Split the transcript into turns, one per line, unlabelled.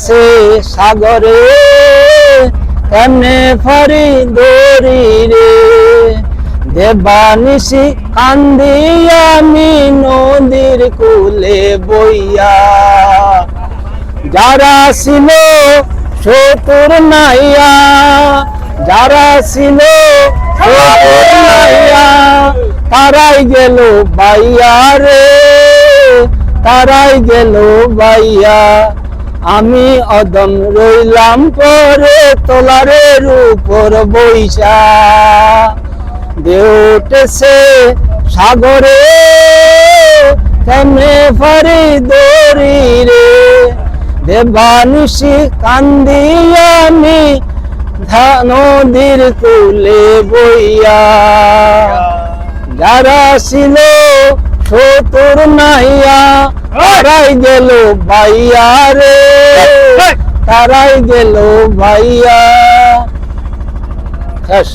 সে সাগরে কেমনে ফারি দড়ি রে, দেবানিশি কান্দি আমি নদীর কুলে বইয়া। যারা ছিল শত্রুর নাইয়া, যারা ছিল শত্রুর নাইয়া, তারাই গেল বাইয়া রে, তারাই গেল বাইয়া। আমি অদম রইলাম পরে তোলারের উপর বইসা। ঢেউ উঠেছে সাগরে কেমনে ফারি দড়ি রে, দেবানিশি কান্দি আমি নদীর কুলে বইয়া। যারা ছিল শত্রুর নাইয়া, তারাই গেল বাইয়া রে, তারাই গেল বাইয়া। শেষ।